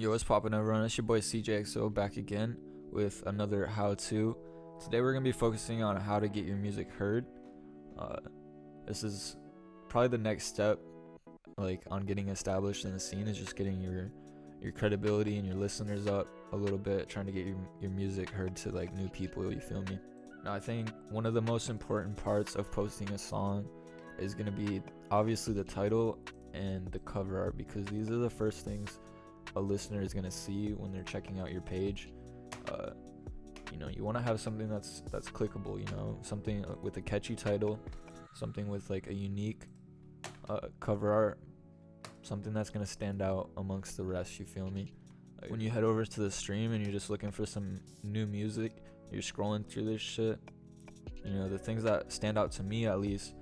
Yo, what's poppin', everyone? It's your boy CJXO back again with another how-to. Today we're gonna be focusing on how to get your music heard. This is probably the next step, like on getting established in the scene, is just getting your credibility and your listeners up a little bit, trying to get your music heard to like new people. You feel me? Now, I think one of the most important parts of posting a song is gonna be obviously the title and the cover art, because these are the first things a listener is gonna see when they're checking out your page. You want to have something that's clickable. Something with a catchy title, something with like a unique cover art, something that's gonna stand out amongst the rest. You feel me? Like when you head over to the stream and you're just looking for some new music, you're scrolling through this shit. The things that stand out to me, at least,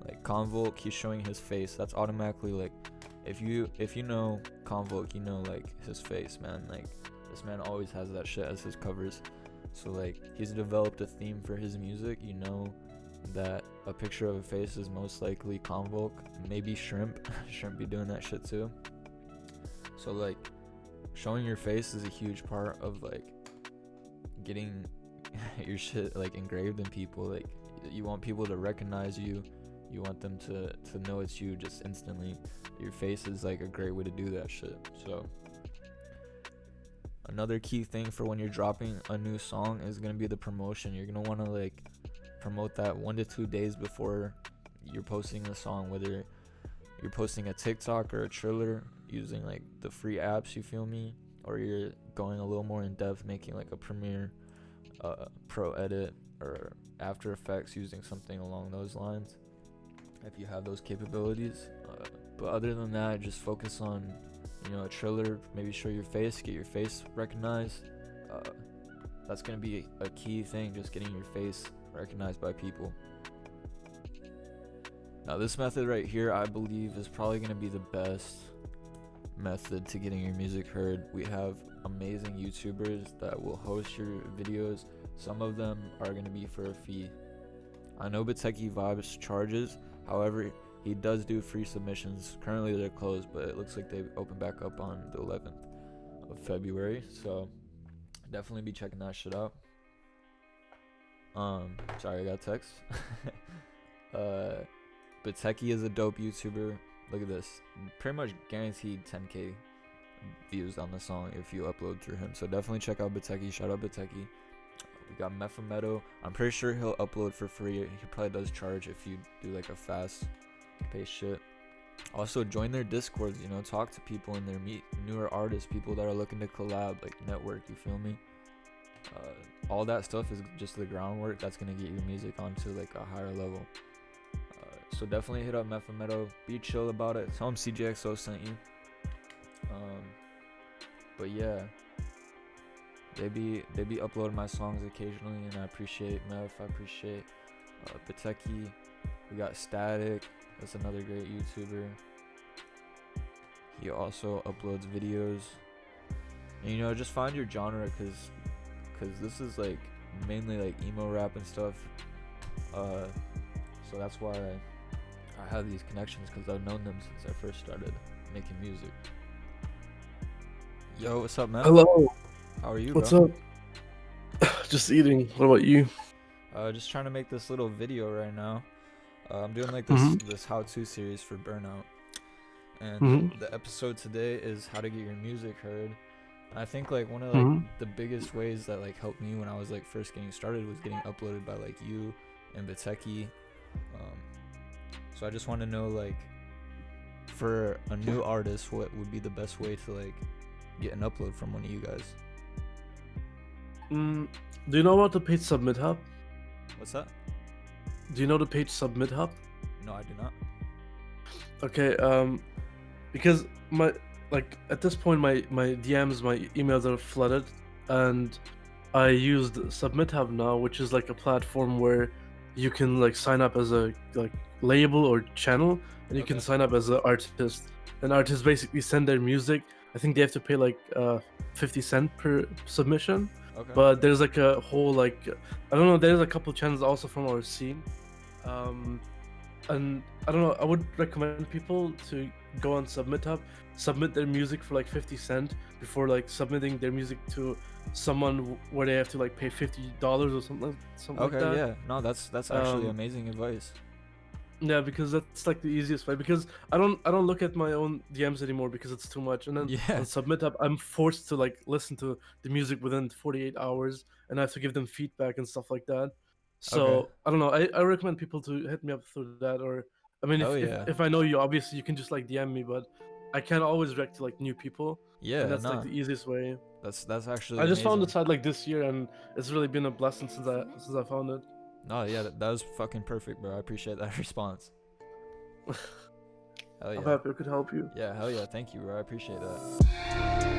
like Convolk, he's showing his face. That's automatically like, if you know Convolk, you know like his face, man. Like this man always has that shit as his covers. So like he's developed a theme for his music. You know that a picture of a face is most likely Convolk, maybe Shrimp. Shrimp be doing that shit too. So like showing your face is a huge part of like getting your shit like engraved in people. Like you want people to recognize you. You want them to know it's you just instantly. Your face is like a great way to do that shit. So another key thing for when you're dropping a new song is going to be the promotion. You're going to want to like promote that 1 to 2 days before you're posting the song, whether you're posting a TikTok or a Triller using like the free apps, you feel me, or you're going a little more in depth, making like a Premiere Pro edit or After Effects, using something along those lines if you have those capabilities. But other than that, just focus on a Triller. Maybe show your face, get your face recognized. That's gonna be a key thing, just getting your face recognized by people. Now this method right here, I believe, is probably gonna be the best method to getting your music heard. We have amazing YouTubers that will host your videos. Some of them are gonna be for a fee. I know Bateki Vibes charges, however, he does do free submissions. Currently they're closed, but it looks like they open back up on the 11th of February. So definitely be checking that shit out. Sorry, I got a text. Bateki is a dope YouTuber. Look at this. Pretty much guaranteed 10k views on the song if you upload through him. So definitely check out Bateki. Shout out Bateki. We got Mephimeto. I'm pretty sure he'll upload for free. He probably does charge if you do like a fast pace shit. Also join their discords, talk to people in there, meet newer artists, people that are looking to collab, like network, you feel me? All that stuff is just the groundwork that's gonna get your music onto like a higher level. So definitely hit up Mephimeto, be chill about it, tell him CJXO sent you. But yeah, they be uploading my songs occasionally, and I appreciate Meph, I appreciate Bateki. We got Static, that's another great YouTuber. He also uploads videos. And just find your genre, cause this is like mainly like emo rap and stuff. So that's why I have these connections, cause I've known them since I first started making music. Yo, what's up, man? Hello. How are you, What's bro? up? Just eating. What about you? Just trying to make this little video right now. I'm doing like this how-to series for Burnout, and the episode today is how to get your music heard. And I think like one of like the biggest ways that like helped me when I was like first getting started was getting uploaded by like you and Bateki. So I just want to know, like, for a new artist, what would be the best way to like get an upload from one of you guys? Do you know about the page Submit Hub? What's that? Do you know the page Submit Hub? No, I do not. Okay, because at this point my DMs, my emails are flooded, and I used Submit Hub now, which is like a platform where you can like sign up as a like label or channel, and you can sign up as an artist. And artists basically send their music. I think they have to pay like 50 cents per submission. Okay. But there's like a whole like, I don't know, there's a couple channels also from our scene, and I don't know. I would recommend people to go on SubmitHub, submit their music for like 50 cents before like submitting their music to someone where they have to like pay $50 or something like Okay, that. yeah. No, that's actually Um, amazing advice. Yeah, because that's like the easiest way. Because I don't look at my own DMs anymore because it's too much. And then Yeah. on SubmitHub, I'm forced to like listen to the music within 48 hours, and I have to give them feedback and stuff like that. Okay. So I don't know. I recommend people to hit me up through that. Or I mean, Hell if if yeah. if I know you, obviously you can just like DM me, but I can't always react to like new people, and Yeah, that's like no. the easiest way. That's actually I just found the amazing. site like this year, and it's really been a blessing since I found it. No, yeah, that was fucking perfect, bro. I appreciate that response. Hell I'm yeah. happy I could help you. Yeah, hell yeah. Thank you, bro. I appreciate that.